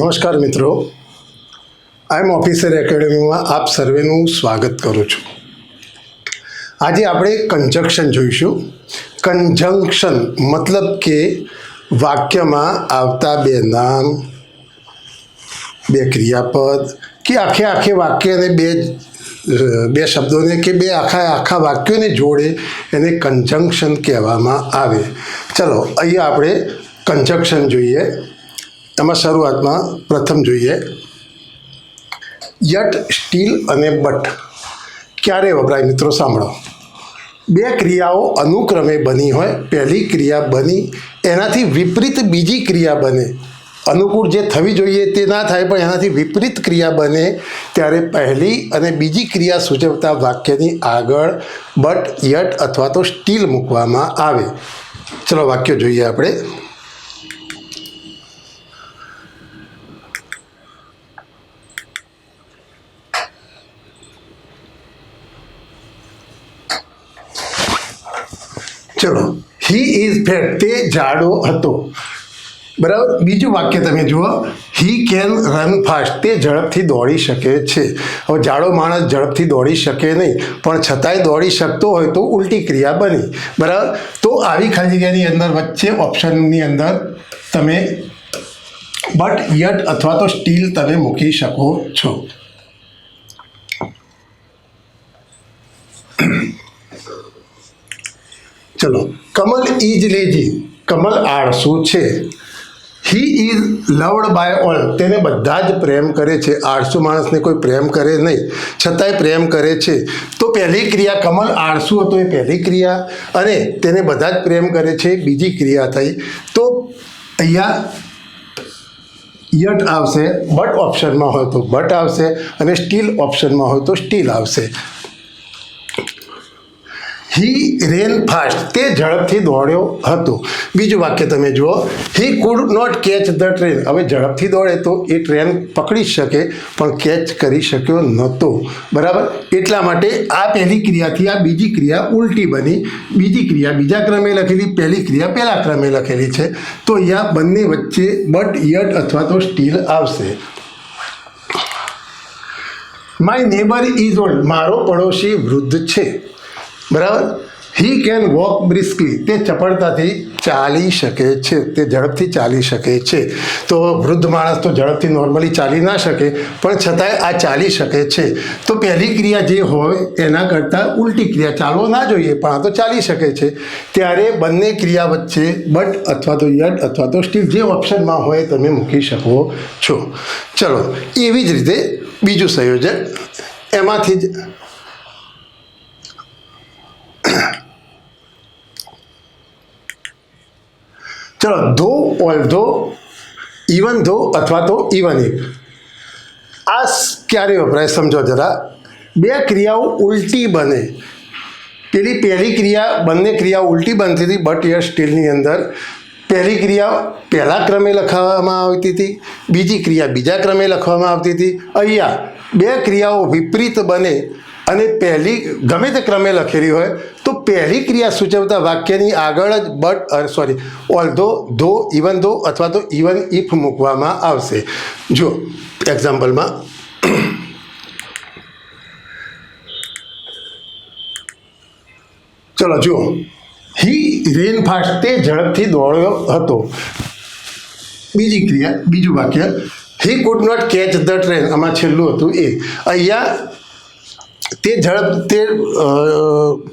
નમસ્કાર મિત્રો, આઈ એમ ઓફિસર એકેડમીમાં આપ સર્વેનું સ્વાગત કરું છું. આજે આપણે કંજક્શન જોઈશું. કંજંક્શન મતલબ કે વાક્યમાં આવતા બે નામ, બે ક્રિયાપદ કે આખે વાક્યને બે શબ્દોને કે બે આખા વાક્યોને જોડે એને કંજંક્શન કહેવામાં આવે. ચલો અહીંયા આપણે કંજક્શન જોઈએ. એમાં શરૂઆતમાં પ્રથમ જોઈએ યટ, સ્ટીલ અને બટ. ક્યારે વપરાય મિત્રો? સાંભળો. બે ક્રિયાઓ અનુક્રમે બની હોય, પહેલી ક્રિયા બની એનાથી વિપરીત બીજી ક્રિયા બને, અનુકૂળ જે થવી જોઈએ તે ના થાય પણ એનાથી વિપરીત ક્રિયા બને ત્યારે પહેલી અને બીજી ક્રિયા સૂચવતા વાક્યની આગળ બટ, યટ અથવા તો સ્ટીલ મૂકવામાં આવે. ચલો વાક્ય જોઈએ આપણે. ચલો, હી ઇઝ ફેટ, તે જાડો હતો. બરાબર. બીજું વાક્ય તમે જુઓ, હી કેન રન ફાસ્ટ, તે ઝડપથી દોડી શકે છે. હવે જાડો માણસ ઝડપથી દોડી શકે નહીં પણ છતાંય દોડી શકતો હોય તો ઉલટી ક્રિયા બની. બરાબર. તો આવી ખાલી જગ્યાની અંદર વચ્ચે ઓપ્શનની અંદર તમે બટ, યટ અથવા તો સ્ટીલ તમે મૂકી શકો છો. ચલો, કમલ ઇઝ લેઝી, કમલ આળસુ છે. He is loved by all, તેને બધા જ પ્રેમ કરે છે. આળસુ માણસને કોઈ પ્રેમ કરે નહીં છતાંય પ્રેમ કરે છે. તો પહેલી ક્રિયા, કમલ આળસુ હતો એ પહેલી ક્રિયા અને તેને બધા જ પ્રેમ કરે છે બીજી ક્રિયા થઈ. તો અહીંયા યટ આવશે, બટ ઓપ્શનમાં હોય તો બટ આવશે અને સ્ટીલ ઓપ્શનમાં હોય તો સ્ટીલ આવશે. હી રેન ફાસ્ટ, તે ઝડપથી દોડ્યો હતો. બીજું વાક્ય તમે જુઓ, he could not catch the train. હવે ઝડપથી દોડે તો એ ટ્રેન પકડી શકે પણ કેચ કરી શક્યો નહોતો. બરાબર. એટલા માટે આ પહેલી ક્રિયાથી આ બીજી ક્રિયા ઉલટી બની. બીજી ક્રિયા બીજા ક્રમે લખેલી, પહેલી ક્રિયા પહેલા ક્રમે લખેલી છે. તો અહીંયા બંને વચ્ચે બટ, યટ અથવા તો સ્ટીલ આવશે. માય નેબર ઇઝ ઓલ્ડ, મારો પડોશી વૃદ્ધ છે. બરાબર. હી કેન વોક બ્રિસ્કલી, તે ચપળતાથી ચાલી શકે છે, તે ઝડપથી ચાલી શકે છે. તો વૃદ્ધ માણસ તો ઝડપથી નોર્મલી ચાલી ના શકે પણ છતાંય આ ચાલી શકે છે. તો પહેલી ક્રિયા જે હોય એના કરતાં ઉલટી ક્રિયા, ચાલવો ના જોઈએ પણ આ તો ચાલી શકે છે. ત્યારે બંને ક્રિયા વચ્ચે બટ અથવા તો યટ અથવા તો સ્ટીલ જે ઓપ્શનમાં હોય તમે મૂકી શકો છો. ચલો, એવી જ રીતે બીજું સંયોજન એમાંથી જ ચલો, ધો, ઓલ્ધો, ઇવન ધો અથવા તો ઇવન ઇફ. આ ક્યારે વપરાય સમજો જરા. બે ક્રિયાઓ ઉલટી બને. પહેલી ક્રિયા, બંને ક્રિયાઓ ઉલટી બનતી હતી બટ, યટ, સ્ટીલની અંદર. પહેલી ક્રિયા પહેલા ક્રમે લખવામાં આવતી હતી, બીજી ક્રિયા બીજા ક્રમે લખવામાં આવતી હતી. અહીંયા બે ક્રિયાઓ વિપરીત બને અને પહેલી ગમે તે ક્રમે લખેલી હોય તો પહેલી ક્રિયા સૂચવતા વાક્યની આગળ જ બટ, ઓલ્ધો, ધો, ઇવન ધો અથવા તો ઇવન ઇફ મૂકવામાં આવશે. જો એક્ઝામ્પલમાં ચલો જુઓ, હી રેન ફાસ્ટ, તે ઝડપથી દોડ્યો હતો. બીજી ક્રિયા, બીજું વાક્ય, he could not catch the train, આમાં છેલ્લું હતું એ. અહીંયા તે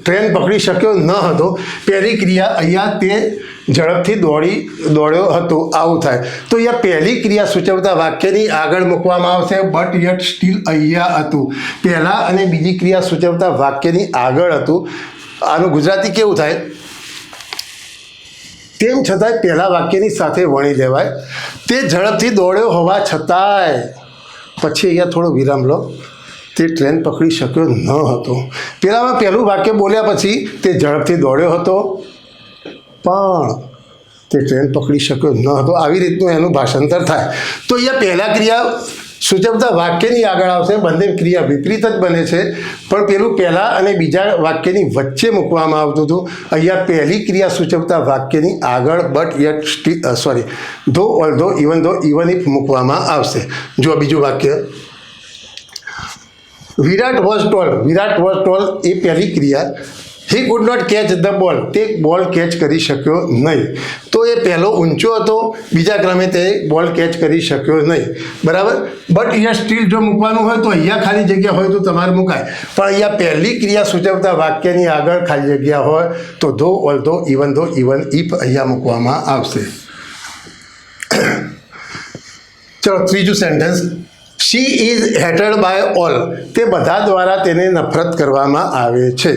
ટ્રેન પકડી શક્યો ન હતો. પહેલી ક્રિયા અહીંયા તે ઝડપથી દોડ્યો હતો, આવું થાય. તો અહીંયા પહેલી ક્રિયા સૂચવતા વાક્યની આગળ મૂકવામાં આવશે બટ, યટ, સ્ટીલ અહીંયા હતું. પહેલા અને બીજી ક્રિયા સૂચવતા વાક્યની આગળ હતું. આનું ગુજરાતી કેવું થાય? તેમ છતાંય પહેલા વાક્યની સાથે વણી લેવાય. તે ઝડપથી દોડ્યો હોવા છતાંય, પછી અહીંયા થોડો વિરામ લો, તે ટ્રેન પકડી શક્યો ન હતો. પહેલું વાક્ય બોલ્યા પછી તે ઝડપથી દોડ્યો હતો પણ તે ટ્રેન પકડી શક્યો ન હતો. આવી રીતનું એનું ભાષાંતર થાય. તો અહીંયા પહેલા ક્રિયા સૂચવતા વાક્યની આગળ આવશે. બંને ક્રિયા વિપરીત જ બને છે, પણ પેલું પહેલાં અને બીજા વાક્યની વચ્ચે મૂકવામાં આવતું હતું. અહીંયા પહેલી ક્રિયા સૂચવતા વાક્યની આગળ બટ યટ ધો ઓલ્ધો ઇવન ઇફ મૂકવામાં આવશે. જો બીજું વાક્ય, વિરાટ વોઝ ટોલ એ પહેલી ક્રિયા. He could not catch the ball, તે બોલ કેચ કરી શક્યો નહીં. તો એ પહેલો ઊંચો હતો, બીજા ક્રમે તે બોલ કેચ કરી શક્યો નહીં. બરાબર. બટ અહીંયા સ્ટીલ જો મૂકવાનું હોય તો અહીંયા ખાલી જગ્યા હોય તો તમારે મુકાય, પણ અહીંયા પહેલી ક્રિયા સૂચવતા વાક્યની આગળ ખાલી જગ્યા હોય તો ધો ઓલ્ધો ઇવન ઇફ અહીંયા મૂકવામાં આવશે. ચલો ત્રીજું sentence, she is hated by all, તે બધા દ્વારા તેને નફરત કરવામાં આવે છે.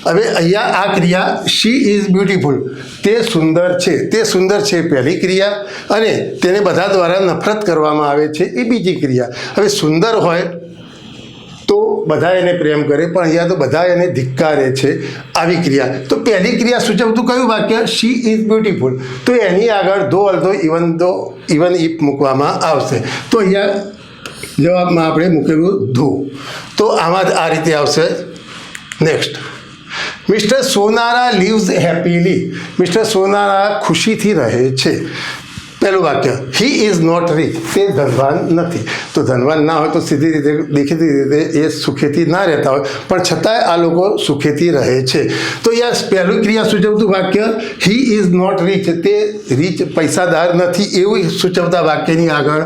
હવે અહીંયા આ ક્રિયા શી ઇઝ બ્યુટીફુલ, તે સુંદર છે પહેલી ક્રિયા, અને તેને બધા દ્વારા નફરત કરવામાં આવે છે એ બીજી ક્રિયા. હવે સુંદર હોય તો બધા એને પ્રેમ કરે, પણ અહીંયા તો બધા એને ધિક્કારે છે, આવી ક્રિયા. તો પહેલી ક્રિયા સૂચવતું કયું વાક્ય? She is beautiful. તો એની આગળ ધો ઓલ્ધો ઇવન ઇફ મૂકવામાં આવશે. તો અહીંયા જવાબમાં આપણે મૂકેલું ધો. તો આમાં જ આ રીતે આવશે. Next, mister Sonara leaves happily, mister Sonara ખુશીથી રહે છે. પહેલું વાક્ય, હી ઇઝ નોટ રીચ, તે ધનવાન નથી. તો ધનવાન ના હોય તો સીધી રીતે દેખીતી રીતે એ સુખેથી ના રહેતા હોય, પણ છતાંય આ લોકો સુખેથી રહે છે. તો અહીંયા પહેલું ક્રિયા સૂચવતું વાક્ય હી ઇઝ નોટ રીચ, તે રીચ પૈસાદાર નથી એવું સૂચવતા વાક્યની આગળ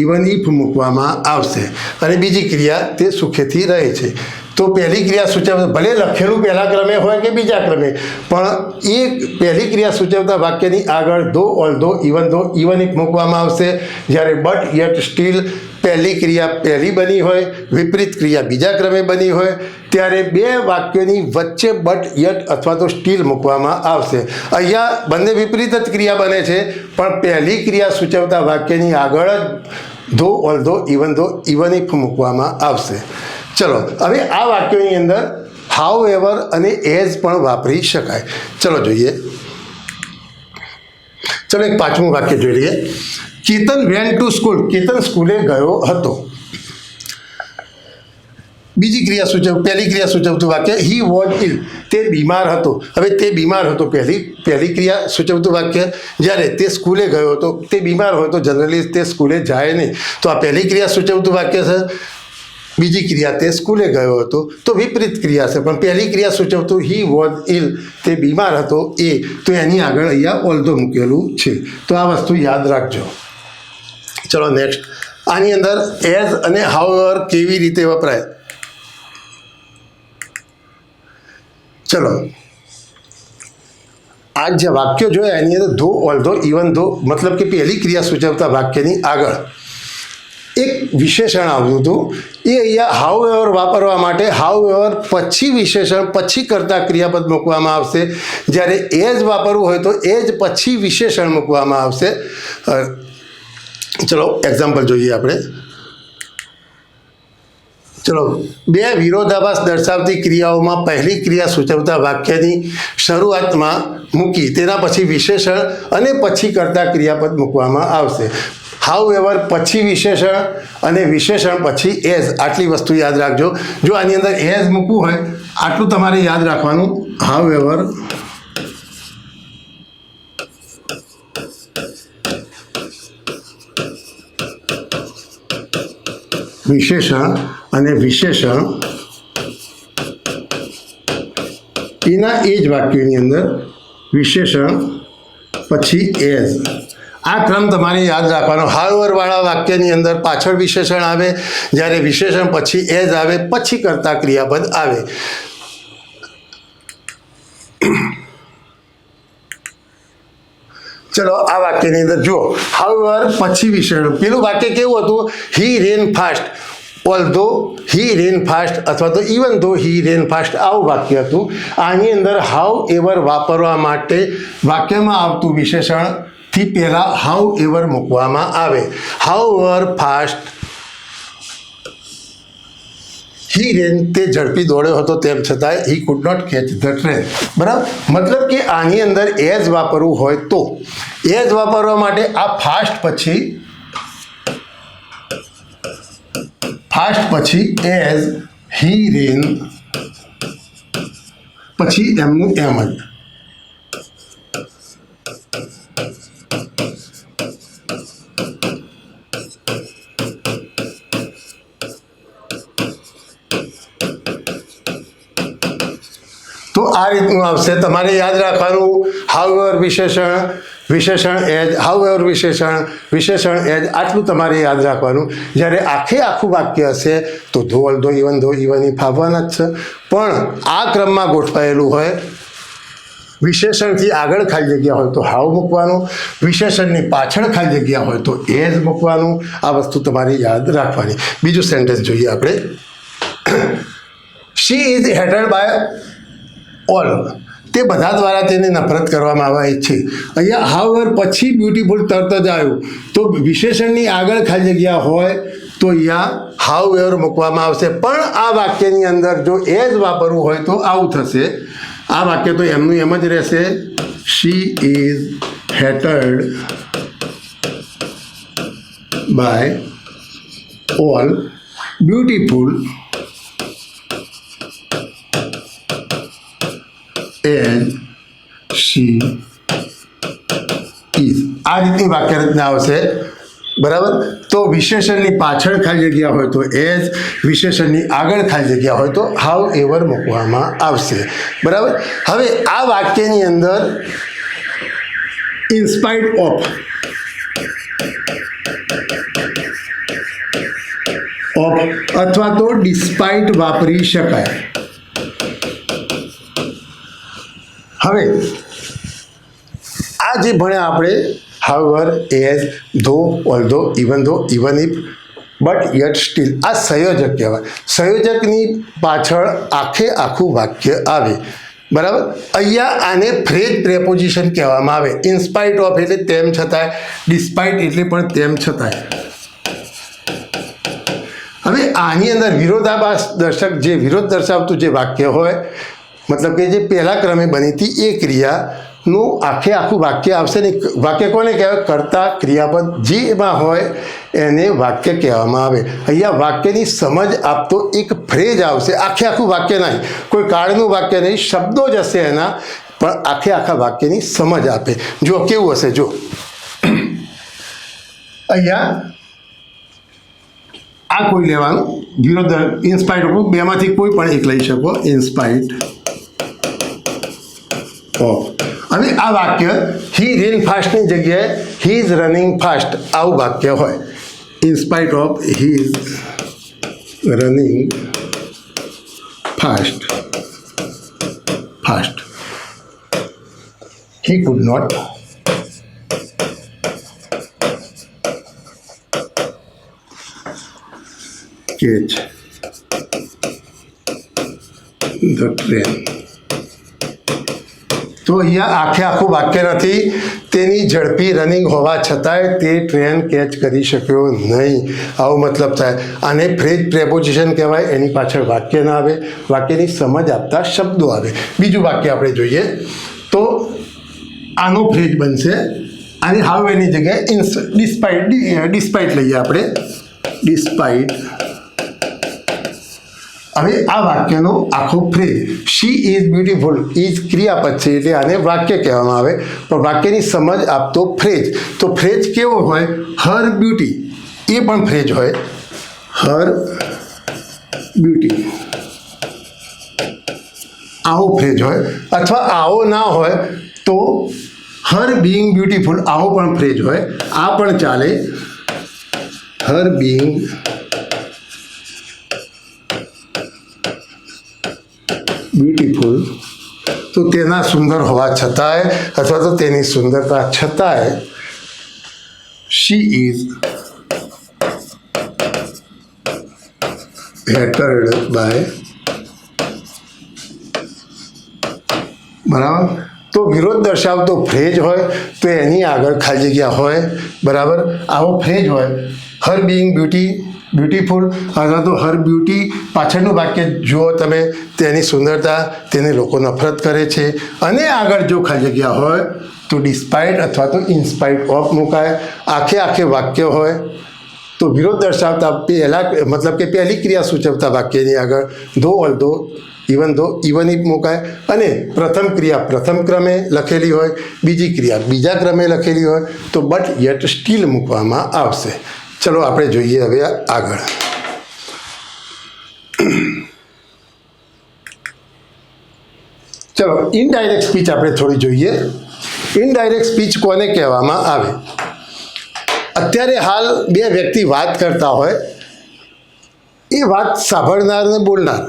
ઇવન ઇફ મૂકવામાં આવશે. અને બીજી ક્રિયા, તે સુખેથી રહે છે. તો પહેલી ક્રિયા સૂચવતા, ભલે લખેલું પહેલા ક્રમે હોય કે બીજા ક્રમે, પણ એ પહેલી ક્રિયા સૂચવતા વાક્યની આગળ ધો ઓલ્ધો ઇવન ઇફ મૂકવામાં આવશે. જ્યારે બટ યટ સ્ટીલ પહેલી ક્રિયા પહેલી બની હોય, વિપરીત ક્રિયા બીજા ક્રમે બની હોય, ત્યારે બે વાક્યોની વચ્ચે બટ યટ અથવા તો સ્ટીલ મૂકવામાં આવશે. અહીંયા બંને વિપરીત જ ક્રિયા બને છે, પણ પહેલી ક્રિયા સૂચવતા વાક્યની આગળ જ ધો ઓલ્ધો ઇવન ઇફ મૂકવામાં આવશે. ચલો હવે આ વાક્યોની અંદર હાઉ એવર અને એઝ પણ વાપરી શકાય. ચલો જોઈએ. ચલો એક પાંચમું વાક્ય જોઈ લઈએ. Ketan went to school, Ketan સ્કૂલે ગયો હતો. બીજી ક્રિયા પહેલી ક્રિયા સૂચવતું વાક્ય હી વોઝ ઇલ, તે બીમાર હતો. હવે તે બીમાર હતો પહેલી ક્રિયા સૂચવતું વાક્ય. જ્યારે તે સ્કૂલે ગયો હતો, તે બીમાર હોય તો જનરલી તે સ્કૂલે જાય નહીં. તો આ પહેલી ક્રિયા સૂચવતું વાક્ય છે. બીજી ક્રિયા, તે સ્કૂલે ગયો હતો, તો વિપરીત ક્રિયા છે, પણ પહેલી ક્રિયા સૂચવતું હી વોઝ ઇલ, તે બીમાર હતો એ, તો એની આગળ અહીંયા ઓલ્ધો મૂકેલું છે. તો આ વસ્તુ યાદ રાખજો. ચલો નેક્સ્ટ, આની અંદર એઝ અને હાઉ એવર કેવી રીતે વપરાય. ચલો આ જે વાક્યો જોયા એની અંદર ધો ઓલ્ધો ઇવન મતલબ કે પહેલી ક્રિયા સૂચવતા વાક્યની આગળ એક વિશેષણ આવ્યું હતું. એ અહીંયા હાઉ એવર વાપરવા માટે હાઉ એવર પછી વિશેષણ પછી કરતા ક્રિયાપદ મૂકવામાં આવશે. જ્યારે એજ વાપરવું હોય તો એજ પછી વિશેષણ મૂકવામાં આવશે. ચલો એક્ઝામ્પલ જોઈએ આપણે. ચલો, બે વિરોધાભાસ દર્શાવતી ક્રિયાઓમાં પહેલી ક્રિયા સૂચવતા વાક્યની શરૂઆતમાં મૂકી તેના પછી વિશેષણ અને પછી કરતા ક્રિયાપદ મૂકવામાં આવશે. હાઉ એવર પછી વિશેષણ અને વિશેષણ પછી એઝ, આટલી વસ્તુ યાદ રાખજો. જો આની અંદર એઝ મૂકવું હોય આટલું તમારે યાદ રાખવાનું. હાઉ એવર વિશેષણ અને વિશેષણ એના એ જ વાક્યોની અંદર વિશેષણ પછી એઝ, આ ક્રમ તમારે યાદ રાખવાનો. હાઉએવર વાળા વાક્યની અંદર પાછળ વિશેષણ આવે, જ્યારે વિશેષણ પછી એઝ આવે, પછી કરતા ક્રિયાપદ આવે. ચલો આ વાક્યની અંદર જુઓ, હાઉએવર પછી વિશેષણ. પેલું વાક્ય કેવું હતું? હી રેન ફાસ્ટ, ઓલ્ધો હી રેન ફાસ્ટ અથવા તો ઇવન ધો હી રેન ફાસ્ટ, આવું વાક્ય હતું. આની અંદર હાઉ એવર વાપરવા માટે વાક્યમાં આવતું વિશેષણ થી પહેલાં હાઉ એવર મૂકવામાં આવે. However fast he ran, તે ઝડપી દોડ્યો હતો તેમ છતાં he could not catch the train. બરાબર, મતલબ કે આની અંદર એઝ વાપરવું હોય તો એઝ વાપરવા માટે આ ફાસ્ટ પછી ફાસ્ટ પછી એઝ હી રેન પછી એમનું એમ જ. તો આ રીતનું આવશે. તમારે યાદ રાખવાનું હાઉએવર વિશેષણ, વિશેષણ એજ, હાઉએવર વિશેષણ, વિશેષણ એજ, આટલું તમારે યાદ રાખવાનું. જ્યારે આખું વાક્ય હશે તો ધો although even though even if આવવાના જ છે. પણ આ ક્રમમાં ગોઠવાયેલું હોય, વિશેષણથી આગળ ખાલી જગ્યા હોય તો હાવ મૂકવાનું, વિશેષણની પાછળ ખાલી જગ્યા હોય તો એજ મૂકવાનું. આ વસ્તુ તમારે યાદ રાખવાની. બીજું સેન્ટેન્સ જોઈએ આપણે. She is hated by all. તે બધા દ્વારા તેને નફરત કરવામાં આવે છે. અહીંયા હાઉએવર પછી બ્યુટીફુલ તરત જ આવ્યું તો વિશેષણની આગળ ખાલી જગ્યા હોય તો અહીંયા હાઉએવર મૂકવામાં આવશે. પણ આ વાક્યની અંદર જો એજ વાપરવું હોય તો આવું થશે. આ વાક્ય તો એમનું એમ જ રહેશે. She is hated by all beautiful as she is. આ રીતની વાક્ય રચના આવશે. બરાબર. તો વિશેષણની પાછળ ખાલી જગ્યા હોય તો એઝ, વિશેષણની આગળ ખાલી જગ્યા હોય તો હાઉ એવર મૂકવામાં આવશે. બરાબર. હવે આ વાક્યની અંદર ઇન્સ્પાઇટ ઓફ અથવા તો ડિસ્પાઇટ વાપરી શકાય. હવે આ જે ભણ્યા આપણે however, as, though, although, even though, even if, but yet still, આ સંયોજક કહેવાય. સંયોજકની પાછળ આખું વાક્ય આવે. બરાબર. અહીંયા આને ફ્રેઝ પ્રેપોઝિશન કહેવામાં આવે. ઇન્સ્પાઇટ ઓફ એટલે તેમ છતાંય, ડિસ્પાઇટ એટલે પણ તેમ છતાંય. હવે આની અંદર વિરોધાભાસ દર્શક, જે વિરોધ દર્શાવતું જે વાક્ય હોય, મતલબ કે જે પહેલા ક્રમે બની હતી એ ક્રિયાનું આખું વાક્ય આવશે ને. વાક્ય કોને કહેવાય? કર્તા ક્રિયાપદ જે એમાં હોય એને વાક્ય કહેવામાં આવે. અહીંયા વાક્યની સમજ આપતો એક ફ્રેઝ આવશે. આખું વાક્ય નહીં, કોઈ કાળનું વાક્ય નહીં, શબ્દો જ હશે એના, પણ આખા વાક્યની સમજ આપે. જો કેવું હશે, જો અહીંયા આ કોઈ લેવાનું વિરોધ, ઇન્સ્પાઇટ ઓફ, બેમાંથી કોઈ પણ એક લઈ શકો. In spite of. હવે આ વાક્ય હી રેન ફાસ્ટની જગ્યાએ હી ઇઝ રનિંગ ફાસ્ટ આવું વાક્ય હોય. In spite of he is running fast, he could not catch the train. તો અહીંયા આખું વાક્ય નથી. તેની ઝડપી રનિંગ હોવા છતાંય તે ટ્રેન કેચ કરી શક્યો નહીં, આવો મતલબ થાય. આને ફ્રેઝ પ્રેપોઝિશન કહેવાય. એની પાછળ વાક્ય ના આવે, વાક્યની સમજ આપતા શબ્દો આવે. બીજું વાક્ય આપણે જોઈએ તો આનો ફ્રેઝ બનશે. આની હાઉ એની જગ્યાએ ડિસ્પાઇટ લઈએ આપણે. ડિસ્પાઇટ. હવે આ વાક્યનો આખો phrase she is beautiful, is ક્રિયાપદ છે એટલે આને વાક્ય કહેવામાં આવે. પણ વાક્યની સમજ આપતો ફ્રેઝ. તો ફ્રેઝ કેવો હોય? હર બ્યુટી, એ પણ ફ્રેઝ હોય. હર બ્યુટી આવો ફ્રેઝ હોય. અથવા આવો ના હોય તો હર બીઇંગ બ્યુટીફુલ આવો પણ ફ્રેઝ હોય. આ પણ ચાલે. હર બીઇંગ બ્યુટીફુલ, તો તેના સુંદર હોવા છતાંય અથવા તો તેની સુંદરતા છતાંય શી ઇઝ હેટેડ બાય. બરાબર. તો વિરોધ દર્શાવતો ફ્રેઝ હોય તો એની આગળ ખાલી જગ્યા હોય. બરાબર. આવો ફ્રેઝ હોય હર બીઇંગ બ્યુટીફુલ અથવા તો હર બ્યુટી, પાછળનું વાક્ય જુઓ તમે, તેની સુંદરતા, તેને લોકો નફરત કરે છે. અને આગળ જો ખાલી જગ્યા હોય તો ડિસ્પાઇટ અથવા તો ઇન્સ્પાઇટ ઓફ મુકાય. આખે વાક્ય હોય. તો વિરોધ દર્શાવતા પહેલાં મતલબ કે પહેલી ક્રિયા સૂચવતા વાક્યની આગળ ધો ઓલ્ધો ઇવન ઇફ મુકાય, અને પ્રથમ ક્રિયા પ્રથમ ક્રમે લખેલી હોય, બીજી ક્રિયા બીજા ક્રમે લખેલી હોય તો બટ યટ સ્ટીલ મૂકવામાં આવશે. ચલો આપણે જોઈએ હવે આગળ. ચલો ઇનડાયરેક્ટ સ્પીચ આપણે થોડી જોઈએ. ઇનડાયરેક્ટ સ્પીચ કોને કહેવામાં આવે? અત્યારે હાલ બે વ્યક્તિ વાત કરતા હોય, એ વાત સાંભળનાર ને બોલનાર,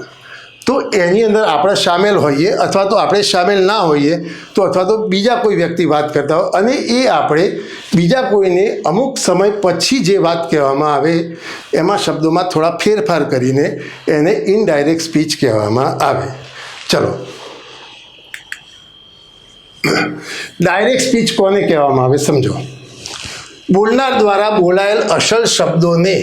તો એની અંદર આપણે સામેલ હોઈએ અથવા તો આપણે સામેલ ના હોઈએ, તો અથવા તો બીજા કોઈ વ્યક્તિ વાત કરતા હોય અને એ આપણે બીજા કોઈને અમુક સમય પછી જે વાત કહેવામાં આવે એમાં શબ્દોમાં થોડા ફેરફાર કરીને એને ઇનડાયરેક્ટ સ્પીચ કહેવામાં આવે. ચલો, ડાયરેક્ટ સ્પીચ કોને કહેવામાં આવે સમજો. બોલનાર દ્વારા બોલાયેલ અસલ શબ્દોને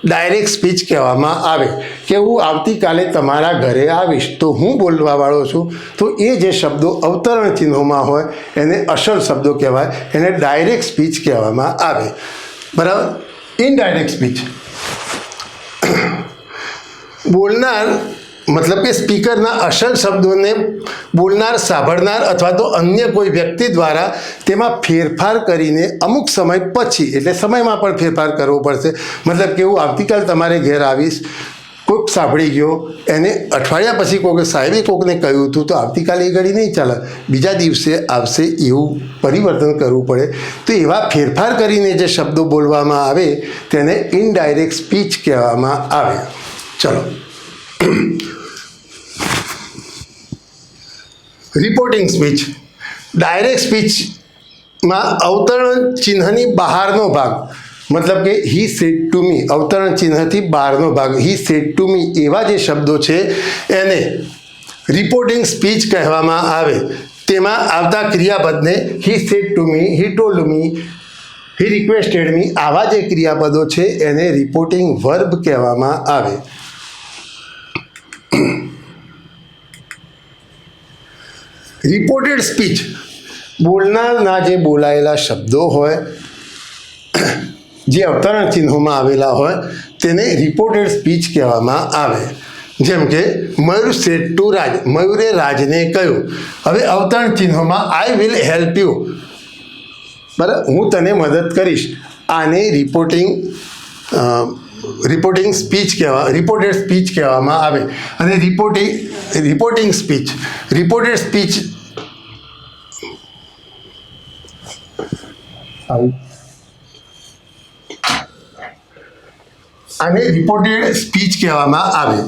ડાયરેક્ટ સ્પીચ કહેવામાં આવે. કે હું આવતીકાલે તમારા ઘરે આવીશ, તો હું બોલવાવાળો છું, તો એ જે શબ્દો અવતરણ ચિહ્નોમાં હોય એને અસલ શબ્દો કહેવાય, એને ડાયરેક્ટ સ્પીચ કહેવામાં આવે. બરાબર. ઇનડાયરેક્ટ સ્પીચ, બોલનાર મતલબ કે સ્પીકરના અસલ શબ્દોને બોલનાર, સાંભળનાર અથવા તો અન્ય કોઈ વ્યક્તિ દ્વારા તેમાં ફેરફાર કરીને અમુક સમય પછી, એટલે સમયમાં પણ ફેરફાર કરવો પડશે. મતલબ કે હું આવતીકાલ તમારે ઘેર આવીશ, કોઈક સાંભળી ગયો, એને અઠવાડિયા પછી કોઈક સાહેબે કોઈકને કહ્યું હતું, તો આવતીકાલે એ ઘડી નહીં ચાલે, બીજા દિવસે આવશે, એવું પરિવર્તન કરવું પડે. તો એવા ફેરફાર કરીને જે શબ્દો બોલવામાં આવે તેને ઇનડાયરેક્ટ સ્પીચ કહેવામાં આવે. ચલો, રિપોર્ટિંગ સ્પીચ. ડાયરેક્ટ સ્પીચમાં અવતરણ ચિહ્નની બહારનો ભાગ, મતલબ કે હી સેડ ટુ મી, અવતરણ ચિહ્નથી બહારનો ભાગ, હી સેડ ટુ મી, એવા જે શબ્દો છે એને રિપોર્ટિંગ સ્પીચ કહેવામાં આવે. તેમાં આવતા ક્રિયાપદને he said to me, he told me, he requested me, આવા જે ક્રિયાપદો છે એને રિપોર્ટિંગ વર્બ કહેવામાં આવે. રિપોર્ટેડ સ્પીચ, બોલનારના જે બોલાયેલા શબ્દો હોય જે અવતરણ ચિહ્નોમાં આવેલા હોય તેને રિપોર્ટેડ સ્પીચ કહેવામાં આવે. જેમ કે મયુર સેડ ટુ રાજ, મયુરે રાજને કહ્યું. હવે અવતરણ ચિહ્નોમાં આઈ વિલ હેલ્પ યુ, બરાબર, હું તને મદદ કરીશ. આને રિપોર્ટિંગ સ્પીચ રિપોર્ટેડ સ્પીચ કહેવામાં આવે. અને રિપોર્ટેડ સ્પીચ આને રિપોર્ટેડ સ્પીચ કહેવામાં આવે.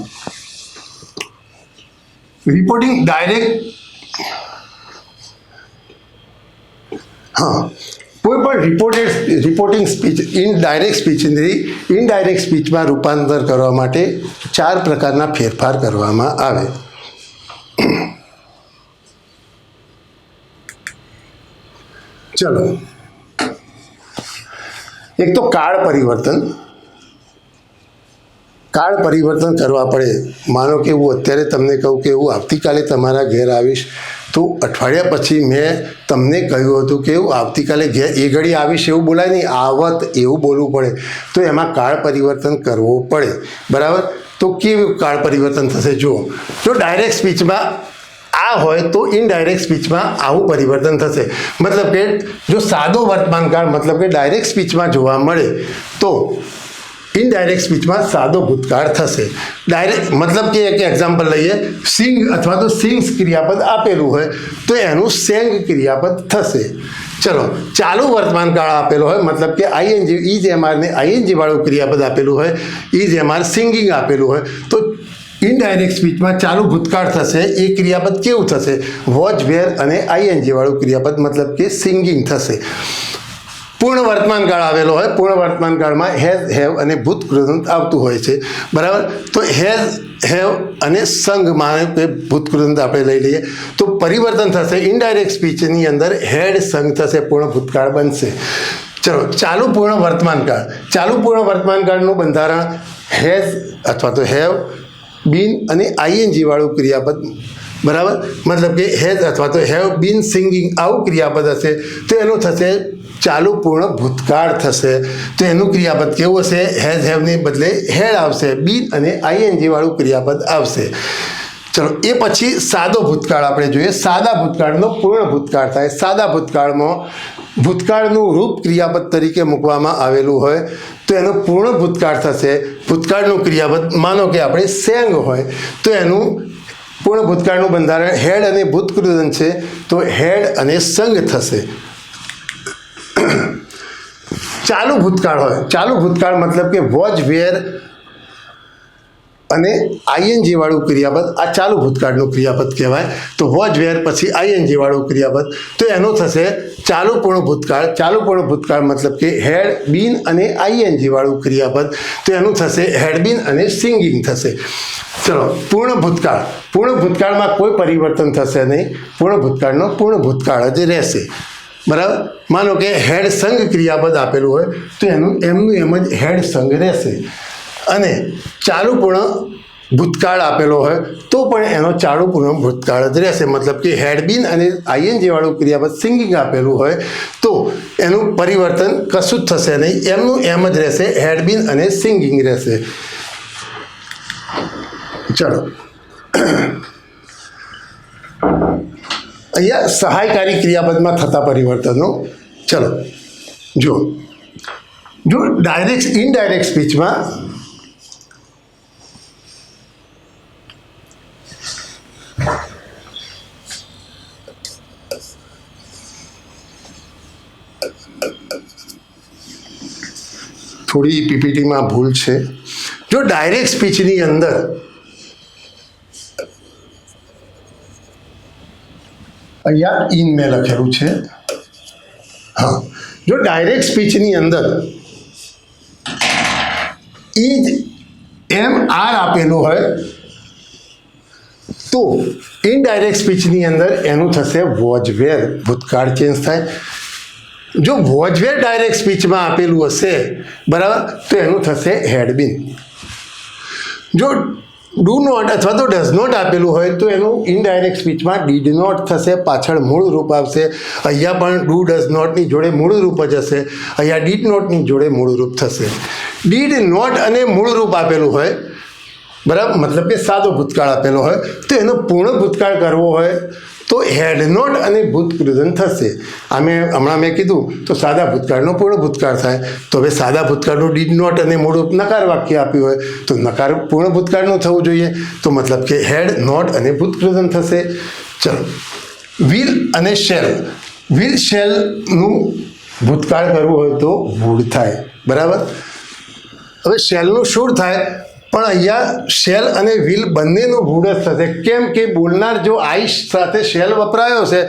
રિપોર્ટિંગ ડાયરેક્ટ, કોઈ પણ રિપોર્ટિંગ સ્પીચ ઇનડાયરેક્ટ સ્પીચમાં રૂપાંતર કરવા માટે 4 પ્રકારના ફેરફાર કરવામાં આવે. ચલો, એક તો કાળ પરિવર્તન કરવા પડે. માનો કે હું અત્યારે તમને કહું કે હું આવતીકાલે તમારા ઘેર આવીશ, તો અઠવાડિયા પછી મેં તમને કહ્યું હતું કે હું આવતીકાલે ઘેર એ ઘડી આવીશ એવું બોલાય નહીં, આવત એવું બોલવું પડે. તો એમાં કાળ પરિવર્તન કરવો પડે. બરાબર. તો કેવું કાળ પરિવર્તન થશે? જુઓ, જો ડાયરેક્ટ સ્પીચમાં આ હોય તો ઇનડાયરેક્ટ સ્પીચમાં આવું પરિવર્તન થશે. મતલબ કે જો સાદો વર્તમાનકાળ મતલબ કે ડાયરેક્ટ સ્પીચમાં જોવા મળે તો ઇનડાયરેક્ટ સ્પીચમાં સાદો ભૂતકાળ થશે. ડાયરેક્ટ મતલબ કે એક એક્ઝામ્પલ લઈએ, સિંગ અથવા તો સિંગ્સ ક્રિયાપદ આપેલું હોય તો એનું સેંગ ક્રિયાપદ થશે. ચલો, ચાલુ વર્તમાનકાળ આપેલો હોય મતલબ કે આઈએનજી ઇઝ ને આઈએનજી વાળું ક્રિયાપદ આપેલું હોય, ઇઝ સિંગિંગ આપેલું હોય, તો ઇનડાયરેક્ટ સ્પીચમાં ચાલુ ભૂતકાળ થશે. એ ક્રિયાપદ કેવું થશે? વોચ, વેર અને આઈએનજી વાળું ક્રિયાપદ મતલબ કે સિંગિંગ થશે. પૂર્ણ વર્તમાનકાળ આવેલો હોય, પૂર્ણ વર્તમાનકાળમાં હેઝ, હેવ અને ભૂતકૃદંત આવતું હોય છે. બરાબર. તો હેઝ, હેવ અને સંગ માને કે ભૂતકૃદંત આપણે લઈ લઈએ તો પરિવર્તન થશે. ઇનડાયરેક્ટ સ્પીચની અંદર હેડ સંગ થશે, પૂર્ણ ભૂતકાળ બનશે. ચલો, ચાલુ પૂર્ણ વર્તમાનકાળનું બંધારણ હેઝ અથવા તો હેવ, બીન અને આઈએનજી વાળું ક્રિયાપદ. બરાબર. મતલબ કે હેઝ અથવા તો હેવ બીન સિંગિંગ આવું ક્રિયાપદ હશે તો એનું થશે ચાલુ પૂર્ણ ભૂતકાળ થશે. તો એનું ક્રિયાપદ કેવું હશે? હેઝ હેવને બદલે હેડ આવશે. બીન અને આઈએનજી વાળું ક્રિયાપદ આવશે. ચલો એ પછી સાદો ભૂતકાળ આપણે જોઈએ. સાદા ભૂતકાળનો પૂર્ણ ભૂતકાળ થાય. સાદા ભૂતકાળમાં ભૂતકાળનું રૂપ ક્રિયાપદ તરીકે મૂકવામાં આવેલું હોય તો એનો પૂર્ણ ભૂતકાળ થશે. ભૂતકાળનું ક્રિયાપદ માનો કે આપણે સેંગ હોય તો એનું પૂર્ણ ભૂતકાળનું બંધારણ હેડ અને ભૂતકૃદન છે તો હેડ અને સંગ થશે. ચાલુ ભૂતકાળ હોય, ચાલુ ભૂતકાળ મતલબ કે વોજ, વેર અને આઈએનજી વાળું ક્રિયાપદ આ ચાલુ ભૂતકાળનું ક્રિયાપદ કહેવાય. તો વોજ, વેર પછી આઈએનજી વાળું ક્રિયાપદ તો એનું થશે ચાલુ પૂર્ણ ભૂતકાળ. ચાલુ પૂર્ણ ભૂતકાળ મતલબ કે હેડ, બીન અને આઈએનજી વાળું ક્રિયાપદ તો એનું થશે હેડ બીન અને સિંગિંગ થશે. ચલો પૂર્ણ ભૂતકાળ. પૂર્ણ ભૂતકાળમાં કોઈ પરિવર્તન થશે નહીં. પૂર્ણ ભૂતકાળનો પૂર્ણ ભૂતકાળ જ રહેશે. બરાબર. માનો કે હેડ સંગ ક્રિયાપદ આપેલું હોય તો એમનું એમ જ હેડ સંગ રહેશે. અને ચાલુ પૂર્ણ ભૂતકાળ આપેલો હોય તો પણ એનો ચાલુ પૂર્ણ ભૂતકાળ જ રહેશે. મતલબ કે હેડ બીન અને આઈએનજી વાળું ક્રિયાપદ સિંગિંગ આપેલું હોય તો એનું પરિવર્તન કશું જ થશે નહીં. એમનું એમ જ રહેશે. હેડ બીન અને સિંગિંગ રહેશે. ચલો અહીંયા સહાયકારી ક્રિયાપદમાં થતા પરિવર્તનો. ચલો જો ડાયરેક્ટ ઇનડાયરેક્ટ સ્પીચમાં થોડી પીપીટીમાં ભૂલ છે. જો ડાયરેક્ટ સ્પીચની અંદર અહીંયા ઇન મેં લખેલું છે. હા, જો ડાયરેક્ટ સ્પીચની અંદર ઇજ એમ આર આપેલું હોય તો ઇનડાયરેક્ટ સ્પીચની અંદર એનું થશે વોજ, વેર. ભૂતકાળ ચેન્જ થાય. જો વોજવેર ડાયરેક્ટ સ્પીચમાં આપેલું હશે બરાબર તો એનું થશે હેડ બીન. જો ડુ નોટ અથવા તો ડઝ નોટ આપેલું હોય તો એનું ઇનડાયરેક્ટ સ્પીચમાં ડીડ નોટ થશે. પાછળ મૂળ રૂપ આવશે. અહીંયા પણ ડુ ડઝ નોટની જોડે મૂળ રૂપ જ હશે. અહીંયા ડીડ નોટની જોડે મૂળ રૂપ થશે. ડીડ નોટ અને મૂળ રૂપ આપેલું હોય બરાબર મતલબ કે સાદો ભૂતકાળ આપેલો હોય તો એનો પૂર્ણ ભૂતકાળ કરવો હોય તો હેડ નોટ અને ભૂતકૃદન થશે. હમણાં મેં કીધું તો સાદા ભૂતકાળનો પૂર્ણ ભૂતકાળ થાય. તો હવે સાદા ભૂતકાળનું ડીડ નોટ અને મૂળ રૂપ નકાર વાક્ય આપ્યું હોય તો નકાર પૂર્ણ ભૂતકાળનું થવું જોઈએ. તો મતલબ કે હેડ, નોટ અને ભૂતકૃદન થશે. ચલો વિલ અને શેલ. વિલ શેલનું ભૂતકાળ કરવું હોય તો વુડ થાય. બરાબર. હવે શેલનું શું થાય? પણ અહીંયા શેલ અને વિલ બંનેનું વુડ જ થશે. કેમ કે બોલનાર જો આઈશ સાથે શેલ વપરાયો છે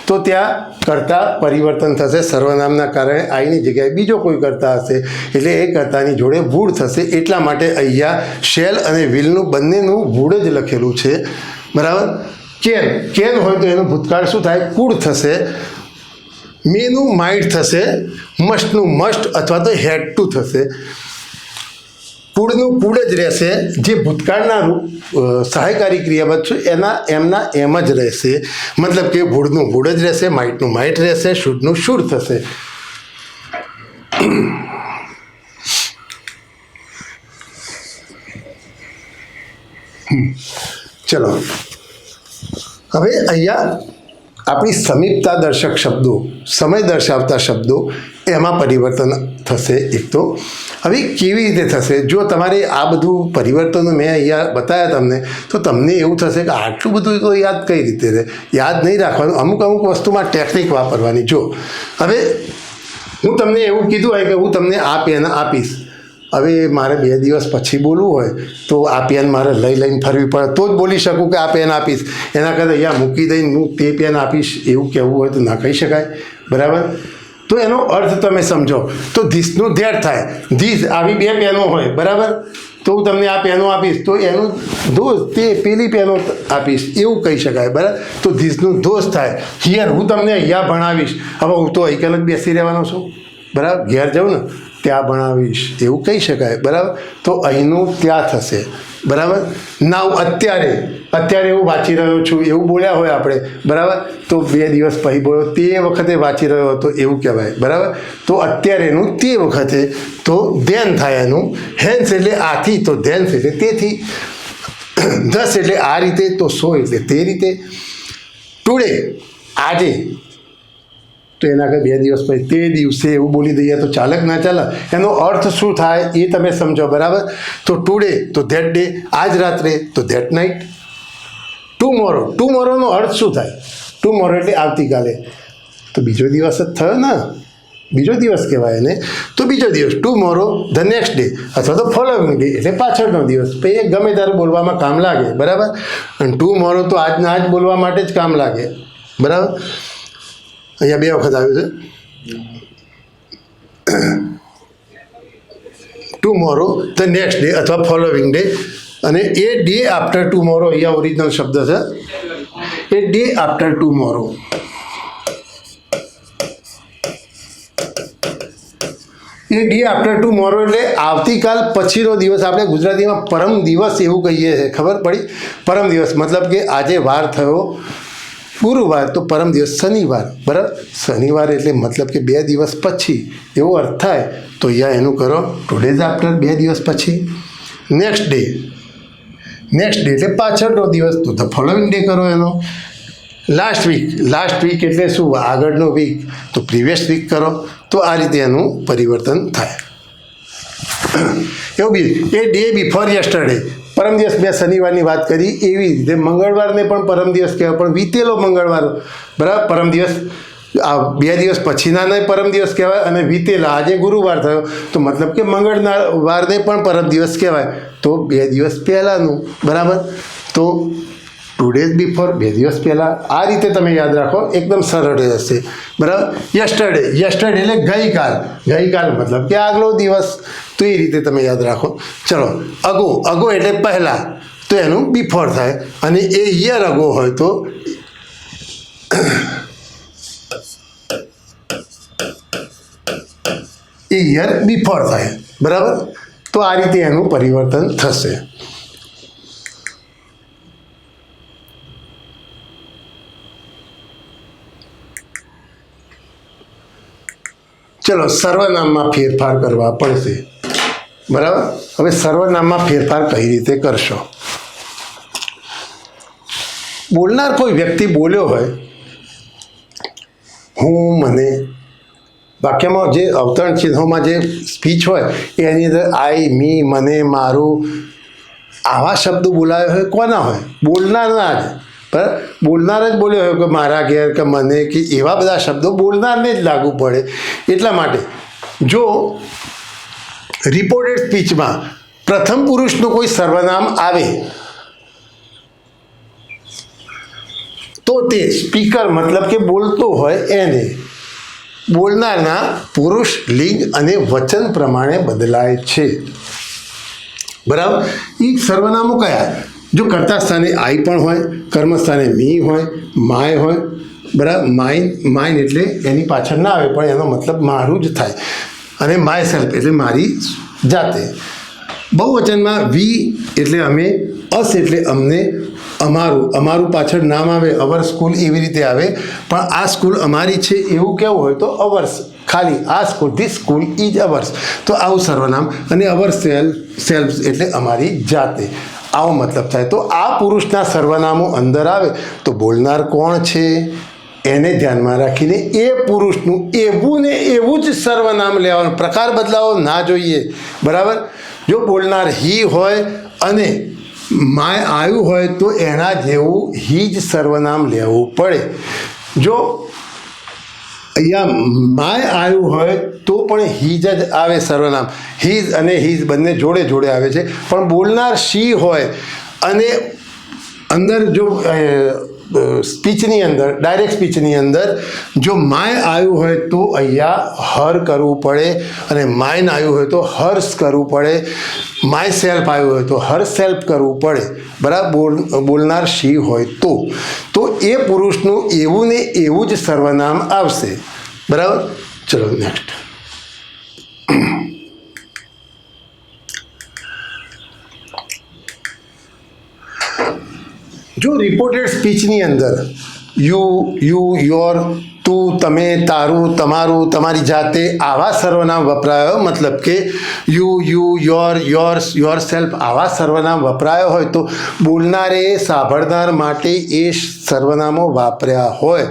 તો ત્યાં કર્તા પરિવર્તન થશે. સર્વનામના કારણે આઈની જગ્યાએ બીજો કોઈ કર્તા હશે એટલે એ કર્તાની જોડે વુડ થશે. એટલા માટે અહીંયા શેલ અને વિલનું બંનેનું વુડ જ લખેલું છે. બરાબર. કેન હોય તો એનું ભૂતકાળ શું થાય? કુડ થશે. મેનું માઇટ થશે. મસ્ટનું મસ્ટ અથવા તો હેડ ટુ થશે. કુડનું કુડ જ રહેશે. જે ભૂતકાળના સહાયકારી ક્રિયાપદ છે એમના એમ જ રહેશે. મતલબ કે વુડનું વુડ જ રહેશે. માઇટનું માઇટ રહેશે. શુડનું શુડ થશે. ચલો હવે અહીંયા આપણી સમીપતા દર્શક શબ્દો, સમય દર્શાવતા શબ્દો એમાં પરિવર્તન થશે. એક તો હવે કેવી રીતે થશે? જો તમારે આ બધું પરિવર્તનો મેં અહીંયા બતાવ્યા તમને તો તમને એવું થશે કે આટલું બધું તો યાદ કઈ રીતે રહે? યાદ નહીં રાખવાનું. અમુક વસ્તુમાં ટેકનિક વાપરવાની. જો હવે હું તમને એવું કીધું હોય કે હું તમને આ પેન આપીશ. હવે મારે 2 દિવસ પછી બોલવું હોય તો આ પેન મારે લઈને ફરવી પડે તો જ બોલી શકું કે આ પેન આપીશ. એના કરતાં અહીંયા મૂકી દઈને હું તે પેન આપીશ એવું કહેવું હોય તો ના કહી શકાય. બરાબર. તો એનો અર્થ તમે સમજો. તો ધીસનું ધેટ થાય. ધીસ આવી 2 પેનો હોય બરાબર તો હું તમને આ પેનો આપીશ તો એનું ધોષ તે પેલી પેનો આપીશ એવું કહી શકાય. બરાબર. તો ધીસનું ધોષ થાય. હિયર હું તમને અહીંયા ભણાવીશ. હવે હું તો અહીં જ બેસી રહેવાનો છું. બરાબર. ઘેર જાઉં ને ત્યાં ભણાવીશ એવું કહી શકાય, બરાબર. તો અહીંનું ત્યાં થશે, બરાબર. નાવ અત્યારે હું વાંચી રહ્યો છું એવું બોલ્યા હોય આપણે, બરાબર. તો 2 દિવસ પછી બોલ્યો તે વખતે વાંચી રહ્યો હતો એવું કહેવાય, બરાબર. તો અત્યારેનું તે વખતે તો ધ્યાન થાય એનું. હેન્સ એટલે આથી, તો ધેન્સ એટલે તેથી. ધસ એટલે આ રીતે, તો સો એટલે તે રીતે. ટુડે આજે, તો એના આગળ 2 દિવસ પછી તે દિવસે એવું બોલી દઈએ તો ચાલે કે ના ચાલે? એનો અર્થ શું થાય એ તમે સમજો, બરાબર. તો ટુડે તો ધેટ ડે, આજ રાત્રે તો ધેટ નાઇટ. ટુમોરોનો અર્થ શું થાય? ટુમોરો એટલે આવતીકાલે, તો બીજો દિવસ જ થયો ને, બીજો દિવસ કહેવાય એને. તો બીજો દિવસ ટુમોરો, ધ નેક્સ્ટ ડે અથવા તો ફોલોવિંગ ડે એટલે પાછળનો દિવસ. પછી એ ગમે ત્યારે બોલવામાં કામ લાગે, બરાબર. અને ટુમોરો તો આજના આજ બોલવા માટે જ કામ લાગે, બરાબર. અહીંયા 2 વખત આવ્યું છે ટુમોરો, ધ નેક્સ્ટ ડે અથવા ફોલોવિંગ ડે. અને એ ડે આફ્ટર ટુમોરો અહીંયા ઓરિજિનલ શબ્દ છે, એ ડે આફ્ટર ટુમોરો. એ ડે આફ્ટર ટુમોરો એટલે આવતીકાલ પછીનો દિવસ. આપણે ગુજરાતીમાં પરમ દિવસ એવું કહીએ છીએ, ખબર પડી? પરમ દિવસ મતલબ કે આજે વાર થયો ગુરુવાર, તો પરમ દિવસ શનિવાર, બરાબર. શનિવાર એટલે મતલબ કે 2 દિવસ પછી એવો અર્થ થાય. તો અહીંયા એનું કરો ટુડેઝ આફ્ટર, 2 દિવસ પછી. નેક્સ્ટ ડે એટલે પાછળનો દિવસ, તો ધ ફોલોવિંગ ડે કરો એનો. લાસ્ટ વીક એટલે શું? આગળનો વીક, તો પ્રીવિયસ વીક કરો. તો આ રીતે એનું પરિવર્તન થાય. એવું બી એ ડે બિફોર યસ્ટરડે, પરમ દિવસ. મેં શનિવારની વાત કરી એવી રીતે મંગળવારને પણ પરમ દિવસ કહેવાય, પણ વીતેલો મંગળવાર, બરાબર. પરમ દિવસ આ 2 દિવસ પછીનાને પરમ દિવસ કહેવાય, અને વીતેલા આજે ગુરુવાર થયો તો મતલબ કે મંગળવારને પણ પરમ દિવસ કહેવાય, તો 2 દિવસ પહેલાંનું, બરાબર. તો ટુડેઝ બિફોર, 2 દિવસ પહેલાં. આ રીતે તમે યાદ રાખો, એકદમ સરળ રહેશે, બરાબર. યસ્ટરડે એટલે ગઈકાલ મતલબ કે આગલો દિવસ, તો એ રીતે તમે યાદ રાખો. ચલો, અગો એટલે પહેલાં, તો એનું બિફોર થાય. અને એ યર અગો હોય તો એ યર બિફોર થાય, બરાબર. તો આ રીતે એનું પરિવર્તન થશે. ચલો, સર્વનામમાં ફેરફાર કરવા પડશે, બરાબર. હવે સર્વનામમાં ફેરફાર કઈ રીતે કરશો? બોલનાર કોઈ વ્યક્તિ બોલ્યો હોય, હું, મને, વાક્યમાં જે અવતરણ ચિહ્નોમાં જે સ્પીચ હોય એની અંદર આઈ, મી, મને, મારું, આવા શબ્દો બોલાયો હોય કોના હોય? બોલનારના જ, બરાબર. બોલનાર જ બોલ્યો હોય કે મારા ઘેર, કે મને, કે એવા બધા શબ્દો બોલનારને જ લાગુ પડે. એટલા માટે જો રિપોર્ટેડ સ્પીચમાં પ્રથમ પુરુષનું કોઈ સર્વનામ આવે તો તે સ્પીકર મતલબ કે બોલતો હોય એને બોલનારના પુરુષ, લિંગ અને વચન પ્રમાણે બદલાય છે, બરાબર. એ સર્વનામો કયા? જો કર્તા સ્થાને આઈ પણ હોય, કર્મ સ્થાને મી હોય, માય હોય, બરાબર. માઇન એટલે એની પાછળ ના આવે પણ એનો મતલબ મારું જ થાય. અને માય સેલ્ફ એટલે મારી જાતે. બહુવચનમાં વી એટલે અમે, અસ એટલે અમને, અમારું પાછળ નામ આવે, અવર સ્કૂલ એવી રીતે આવે. પણ આ સ્કૂલ અમારી છે એવું કેવું હોય તો અવર્સ, ખાલી આ school, this school is hours, તો આવું સર્વનામ. અને અવર સેલ્ફ એટલે અમારી જાતે, આવો મતલબ થાય. તો આ પુરુષના સર્વનામો અંદર આવે તો બોલનાર કોણ છે એને ધ્યાનમાં રાખીને એ પુરુષનું એવું ને એવું જ સર્વનામ લેવાનું. પ્રકાર બદલાવો ના જોઈએ, બરાબર. જો બોલનાર હી હોય અને માય આવ્યું હોય તો એના જેવું હી જ સર્વનામ લેવું પડે. જો અહીંયા માય આવ્યું હોય તો પણ હીજ જ આવે સર્વનામ. હીઝ અને હીઝ બંને જોડે જોડે આવે છે. પણ બોલનાર શી હોય અને અંદર જો સ્પીચની અંદર, ડાયરેક્ટ સ્પીચની અંદર જો માય આવ્યું હોય તો અહીંયા હર કરવું પડે, અને માઇન આવ્યું હોય તો હર્સ કરવું પડે, માય સેલ્ફ આવ્યું હોય તો હર સેલ્ફ કરવું પડે, બરાબર. બોલનાર શી હોય તો એ પુરુષનું એવું ને એવું જ સર્વનામ આવશે, બરાબર. ચલો નેક્સ્ટ. જો રિપોર્ટેડ સ્પીચની અંદર યુ યોર, તું, તમે, તારું, તમારું, તમારી જાતે આવા સર્વનામ વપરાયો, મતલબ કે યુ યોર્સ, યોર સેલ્ફ આવા સર્વનામ વપરાયો હોય તો બોલનારે સાંભળનાર માટે એ સર્વનામો વાપર્યા હોય,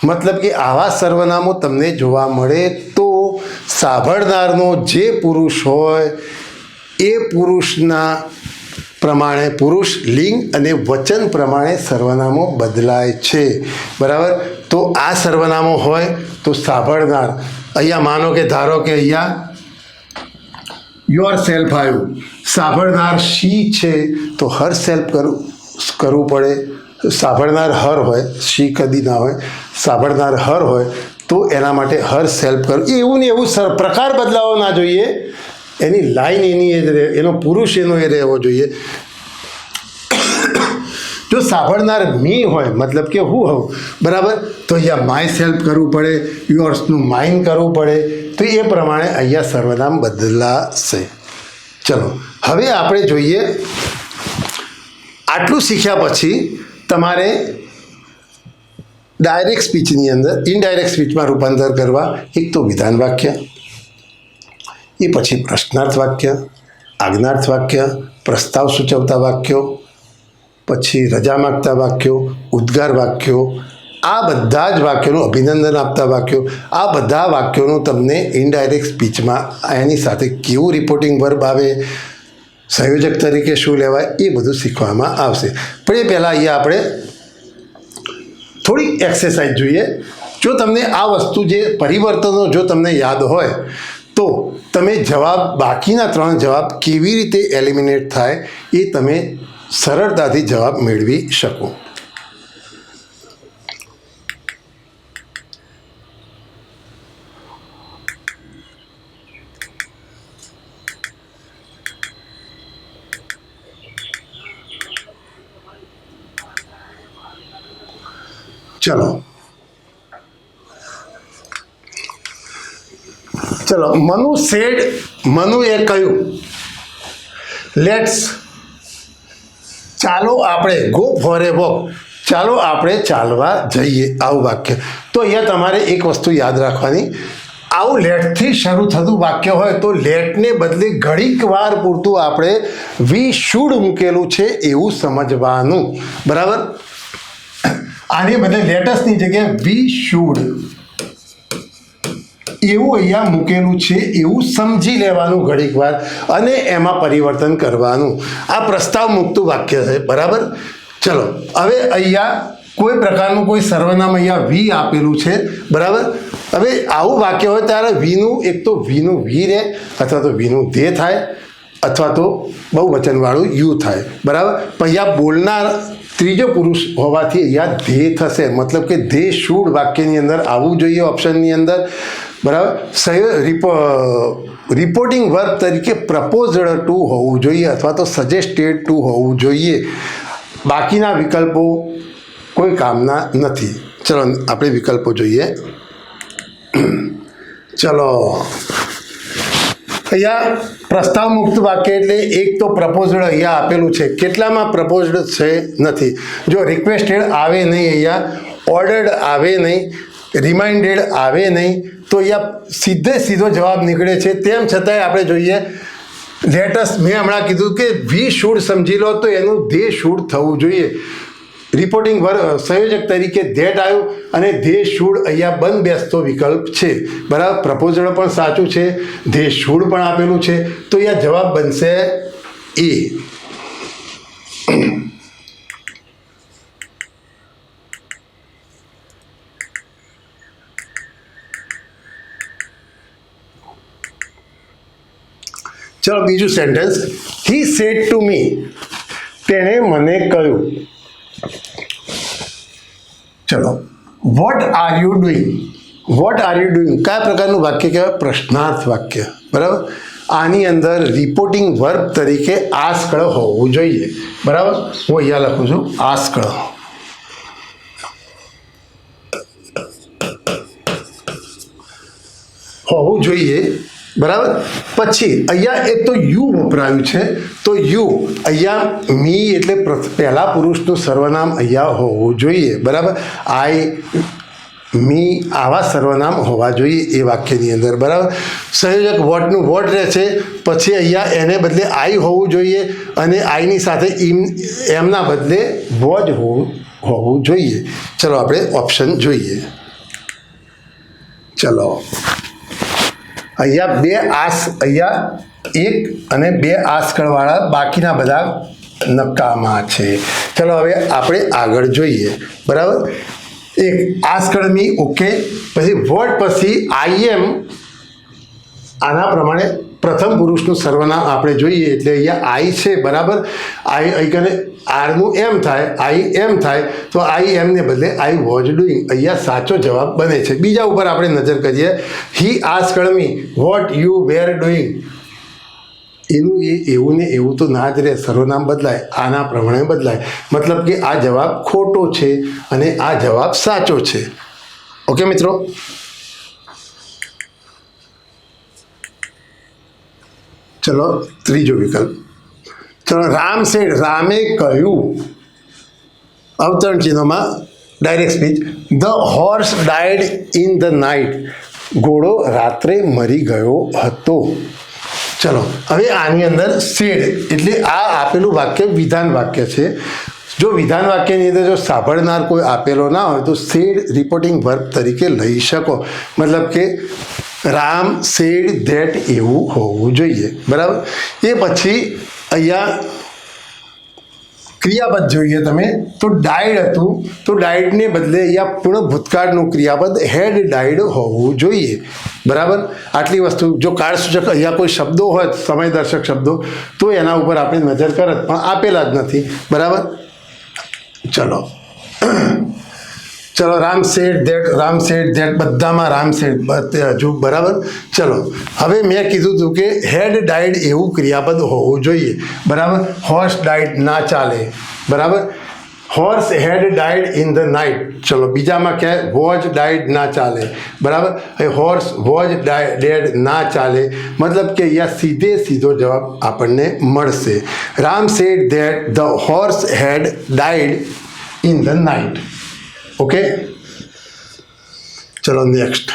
મતલબ કે આવા સર્વનામો તમને જોવા મળે તો સાંભળનારનો જે પુરુષ હોય એ પુરુષના પ્રમાણે પુરુષ લિંગ અને વચન પ્રમાણે સર્વનામો બદલાય છે, બરાબર. તો આ સર્વનામો હોય તો સાંભળનાર, અહીંયા માનો કે ધારો કે અહીંયા યોર સેલ્ફ આવ્યું, સાંભળનાર શી છે તો હર સેલ્ફ કરવું પડે. સાંભળનાર હર હોય, શી કદી ના હોય, સાંભળનાર હર હોય તો એના માટે હર સેલ્ફ કરવું. એવું ને એવું પ્રકાર બદલાવો ના જોઈએ, એની લાઈન એની એ જ રહે, એનો પુરુષ એનો એ રહેવો જોઈએ. જો સાંભળનાર મી હોય, મતલબ કે હું હોઉં, બરાબર, તો અહીંયા માય સેલ્ફ કરવું પડે, યોર્સનું માઇન કરવું પડે, તો એ પ્રમાણે અહીંયા સર્વનામ બદલાશે. ચલો હવે આપણે જોઈએ, આટલું શીખ્યા પછી તમારે ડાયરેક્ટ સ્પીચની અંદર ઇનડાયરેક્ટ સ્પીચમાં રૂપાંતર કરવા. એક તો વિધાન વાક્ય, એ પછી પ્રશ્નાર્થ વાક્ય, આજ્ઞાર્થ વાક્ય, પ્રસ્તાવ સૂચવતા વાક્યો, પછી રજા માગતા વાક્યો, ઉદ્ગાર વાક્યો, આ બધા જ વાક્યોનું અભિનંદન આપતા વાક્યો, આ બધા વાક્યોનું તમને ઇનડાયરેક્ટ સ્પીચમાં એની સાથે કેવું રિપોર્ટિંગ વર્બ આવે, સંયોજક તરીકે શું લેવાય, એ બધું શીખવામાં આવશે. પણ એ પહેલાં અહીંયા આપણે થોડીક એક્સરસાઇઝ જોઈએ. જો તમને આ વસ્તુ જે પરિવર્તનો જો તમને યાદ હોય તો તમે જવાબ, બાકીના 3 જવાબ કેવી રીતે એલિમિનેટ થાય એ તમે સરળતાથી જવાબ મેળવી શકો. ચલો મનુએ કહ્યું લેટ્સ, ચાલો આપણે, ગો ફોર એ વોક, ચાલો આપણે ચાલવા જઈએ, આવું વાક્ય. તો અહીંયા તમારે એક વસ્તુ યાદ રાખવાની, આવું લેટથી શરૂ થતું વાક્ય હોય તો લેટને બદલે ઘડીક વાર પૂરતું આપણે વી શુડ મૂકેલું છે એવું સમજવાનું, બરાબર. આને બદલે લેટસની જગ્યાએ વી શુડ એવું અહીંયા મૂકેલું છે એવું સમજી લેવાનું ઘડીક વાર, અને એમાં પરિવર્તન કરવાનું. આ પ્રસ્તાવ મુક્ત વાક્ય છે, બરાબર. ચલો હવે અહીંયા કોઈ પ્રકારનું કોઈ સર્વનામ અહીંયા વી આપેલું છે, બરાબર. હવે આવું વાક્ય હોય ત્યારે વીનું, એક તો વીનું વી રહે, અથવા તો વીનું દે થાય, અથવા તો બહુવચનવાળું યુ થાય, બરાબર. પણ અહીંયા બોલનાર ત્રીજો પુરુષ હોવાથી અહીંયા ધે થશે, મતલબ કે ધે શુડ વાક્યની અંદર આવવું જોઈએ ઓપ્શનની અંદર, બરાબર. રિપોર્ટિંગ વર્બ તરીકે પ્રપોઝડ ટુ હોવું જોઈએ અથવા તો સજેસ્ટેડ ટુ હોવું જોઈએ. બાકીના વિકલ્પો કોઈ કામના નથી. ચલો આપણે વિકલ્પો જોઈએ. ચલો અહીંયા પ્રસ્તાવ મુક્ત વાક્ય એટલે એક તો પ્રપોઝડ અહીંયા આપેલું છે, કેટલામાં પ્રપોઝડ છે નથી. જો રિક્વેસ્ટેડ આવે નહીં, અહીંયા ઓર્ડર્ડ આવે નહીં, રિમાઇન્ડેડ આવે નહીં, તો અહીંયા સીધો જવાબ નીકળે છે. તેમ છતાંય આપણે જોઈએ લેટસ, મેં હમણાં કીધું કે વી શુડ સમજી લો તો એનું ધે શુડ થવું જોઈએ. રિપોર્ટિંગ સંયોજક તરીકે ધેટ આવ્યું અને ધે શુડ અહીંયા બંધ બેસતો વિકલ્પ છે, બરાબર. પ્રપોઝલ પણ સાચું છે, ધે શુડ પણ આપેલું છે, તો અહીંયા જવાબ બનશે એ. ચલો બીજું સેન્ટેન્સ, હી સેડ ટુ મી, તેણે મને કહ્યું. ચલો what are you doing, what are you doing કયા પ્રકારનું વાક્ય કહેવાય? પ્રશ્નાર્થ વાક્ય, બરાબર. આની અંદર રિપોર્ટિંગ વર્બ તરીકે આસ્કળ હોવું જોઈએ, બરાબર. હું અહીંયા લખું છું આસ્કળ. હોવું જોઈએ, બરાબર. પછી અહીંયા એક તો યુ વપરાયું છે, તો યુ અહીંયા મી એટલે પહેલા પુરુષનું સર્વનામ અહીંયા હોવું જોઈએ. બરાબર. આઈ, મી આવા સર્વનામ હોવા જોઈએ એ વાક્યની અંદર. બરાબર. સંયોજક વોટનું વોટ રહેશે, પછી અહીંયા એને બદલે આઈ હોવું જોઈએ અને આઈની સાથે એમના બદલે વોજ હોવું જોઈએ. ચલો આપણે ઓપ્શન જોઈએ. ચલો અહીંયા બે આસ, અહીંયા એક અને બે આસ્કળવાળા, બાકીના બધા નકામા છે. ચલો હવે આપણે આગળ જોઈએ. બરાબર. એક આસ્કળમી, ઓકે. પછી વોટ પછી આઈએમ, આના પ્રમાણે પ્રથમ પુરુષનું સર્વનામ આપણે જોઈએ એટલે અહીંયા આઈ છે. બરાબર. આઈ અહીં આરનું એમ થાય, આઈ એમ થાય, તો આઈ એમને બદલે આઈ વોઝ ડુઈંગ. અહીંયા સાચો જવાબ બને છે. બીજા ઉપર આપણે નજર કરીએ. He asked me what you were doing. એનું એવું ને એવું તો ના જ રહે, સર્વનામ બદલાય, આના પ્રમાણે બદલાય. મતલબ કે આ જવાબ ખોટો છે અને આ જવાબ સાચો છે. ઓકે મિત્રો. ચલો ત્રીજો વિકલ્પ. ચલો રામ સેડ, રામે કહ્યું, અવતરણ ચિહ્નોમાં direct speech. The horse died in the night. ઘોડો રાત્રે મરી ગયો હતો. ચલો હવે આની અંદર સેડ એટલે આ આપેલું વાક્ય વિધાન વાક્ય છે. જો વિધાન વાક્યની અંદર જો સાંભળનાર કોઈ આપેલો ના હોય તો સેડ રિપોર્ટિંગ વર્બ તરીકે લઈ શકો. મતલબ કે રામ સેડ ધેટ એવું હોવું જોઈએ. બરાબર. એ પછી અહીંયા ક્રિયાપદ જોઈએ તમે તો ડાયડ હતું, તો ડાયડને બદલે અહીંયા પૂર્ણ ભૂતકાળનું ક્રિયાપદ હેડ ડાયડ હોવું જોઈએ. બરાબર. આટલી વસ્તુ. જો કાળસૂચક અહીંયા કોઈ શબ્દો હોય, સમયદર્શક શબ્દો, તો એના ઉપર આપણે નજર કરત, પણ આપેલા જ નથી. બરાબર. ચલો ચલો રામ સેડ ધેટ બધામાં રામ સેડ હજુ. બરાબર. ચલો હવે મેં કીધું હતું કે હેડ ડાયડ એવું ક્રિયાપદ હોવું જોઈએ. બરાબર. હોર્સ ડાયડ ના ચાલે. બરાબર. Horse had died in the night. ચલો બીજામાં ક્યાંય વોઝ ડાયડ ના ચાલે. બરાબર. હવે હોર્સ વોઝ ડેડ ના ચાલે. મતલબ કે અહીંયા સીધો જવાબ આપણને મળશે. Ram said that the horse had died in the night. Okay. ચલો નેક્સ્ટ.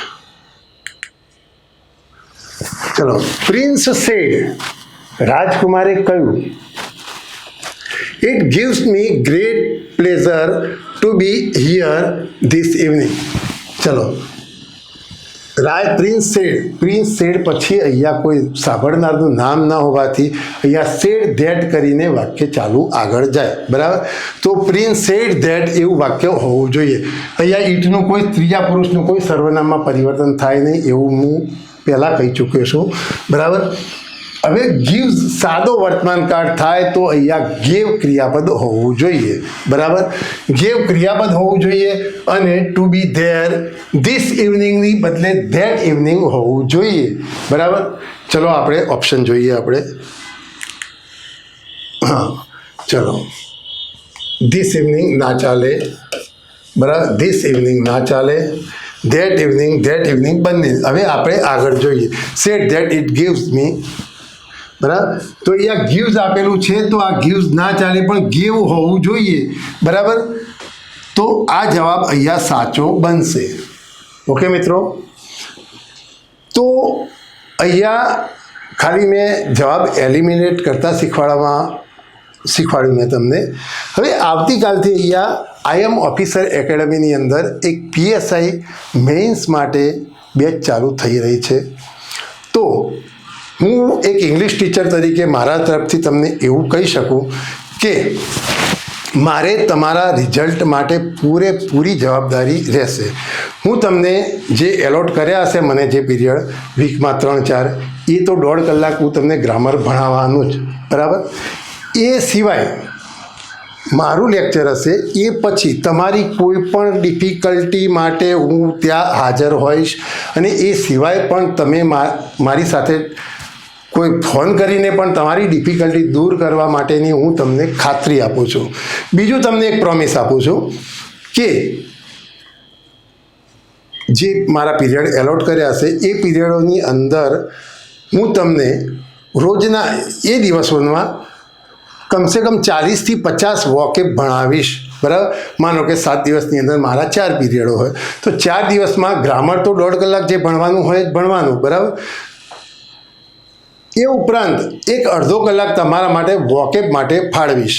ચલો પ્રિન્સ સેડ, રાજકુમારે કહ્યું, it gives me great pleasure to be here this evening. ચલો પ્રિન્સ સેડ પછી અહીંયા કોઈ સાંભળનારનું નામ ના હોવાથી અહીંયા સેડ ધેટ કરીને વાક્ય ચાલુ આગળ જાય. બરાબર. તો પ્રિન્સ સેડ ધેટ એવું વાક્ય હોવું જોઈએ. અહીંયા ઈટનું કોઈ ત્રીજા પુરુષનું કોઈ સર્વનામમાં પરિવર્તન થાય નહીં એવું હું પહેલાં કહી ચૂક્યો છું. બરાબર. હવે ગીવ્સ સાદો વર્તમાન કાળ થાય તો અહીંયા ગેવ ક્રિયાપદ હોવું જોઈએ. બરાબર. ગેવ ક્રિયાપદ હોવું જોઈએ અને ટુ બી ધેર ધીસ ઇવનિંગની બદલે ધેટ ઇવનિંગ હોવું જોઈએ. બરાબર. ચલો આપણે ઓપ્શન જોઈએ. આપણે હા ચલો ધીસ ઇવનિંગ ના ચાલે. બરાબર. ધીસ ઇવનિંગ ના ચાલે. ધેટ ઇવનિંગ બંને. હવે આપણે આગળ જોઈએ. સેડ ધેટ ઇટ ગિવ્સ મી. બરાબર. તો અહીંયા ગીવ્સ આપેલું છે તો આ ગીવ્સ ના ચાલે પણ ગેવ હોવું જોઈએ. બરાબર. તો આ જવાબ અહીંયા સાચો બનશે. ઓકે મિત્રો. તો અહીંયા ખાલી મેં જવાબ એલિમિનેટ કરતાં શીખવાડ્યું મેં તમને. હવે આવતીકાલથી અહીંયા આઈએમ ઓફિસર એકેડમીની અંદર એક PSI મેઇન્સ માટે બેચ ચાલુ થઈ રહી છે. તો હું એક ઇંગ્લિશ ટીચર તરીકે મારા તરફથી તમને એવું કહી શકું કે મારે તમારા રિઝલ્ટ માટે પૂરેપૂરી જવાબદારી રહેશે. હું તમને જે એલોટ કર્યા હશે મને જે પીરિયડ વીકમાં 3-4 એ તો 1.5 કલાક હું તમને ગ્રામર ભણાવવાનું જ. બરાબર. એ સિવાય મારું લેક્ચર હશે. એ પછી તમારી કોઈ પણ ડિફિકલ્ટી માટે હું ત્યાં હાજર હોઈશ અને એ સિવાય પણ તમે મારી સાથે કોઈ ફોન કરીને પણ તમારી ડિફિકલ્ટી દૂર કરવા માટેની હું તમને ખાતરી આપું છું. બીજું તમને એક પ્રોમિસ આપું છું કે જે મારા પીરિયડ એલોટ કર્યા હશે એ પીરિયડોની અંદર હું તમને રોજના એ દિવસોમાં કમસે કમ 40થી 50 વોકેબ ભણાવીશ, બરાબર. માનો કે 7 દિવસની અંદર મારા 4 પીરિયડો હોય તો 4 દિવસમાં ગ્રામર તો 1.5 કલાક જે ભણવાનું હોય જ ભણવાનું, બરાબર. એ ઉપરાંત એક અડધો કલાક તમારા માટે વોકેબ માટે ફાળવીશ.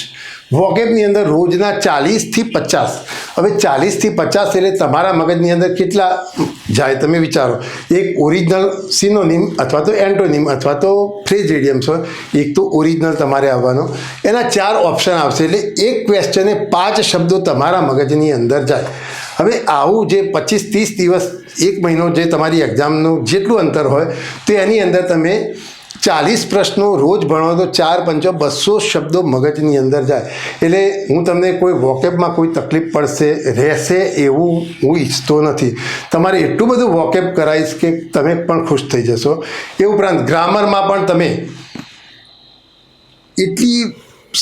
વોકેબની અંદર રોજના 40થી 50. હવે 40થી 50 એટલે તમારા મગજની અંદર કેટલા જાય તમે વિચારો. એક ઓરિજિનલ સિનોનિમ અથવા તો એન્ટોનિમ અથવા તો ફ્રેઝ ઇડિયમ્સ હોય, એક તો ઓરિજિનલ તમારે આવવાનો. એના 4 ઓપ્શન આવશે એટલે એક ક્વેશ્ચને 5 શબ્દો તમારા મગજની અંદર જાય. હવે આવું જે 25-30 દિવસ, 1 મહિનો જે તમારી એક્ઝામનું જેટલું અંતર હોય તો એની અંદર તમે 40 પ્રશ્નો રોજ ભણો તો 4 પંચો 200 શબ્દો મગજની અંદર જાય. એટલે હું તમને કોઈ વોકેબમાં કોઈ તકલીફ પડશે રહેશે એવું હું ઈચ્છતો નથી. તમારે એટલું બધું વોકેબ કરાવીશ કે તમે પણ ખુશ થઈ જશો. એ ઉપરાંત ગ્રામરમાં પણ તમે એટલી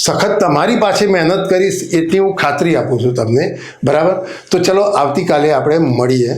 સખત તમારી પાસે મહેનત કરીશ એટલી હું ખાતરી આપું છું તમને, બરાબર. તો ચલો આવતીકાલે આપણે મળીએ.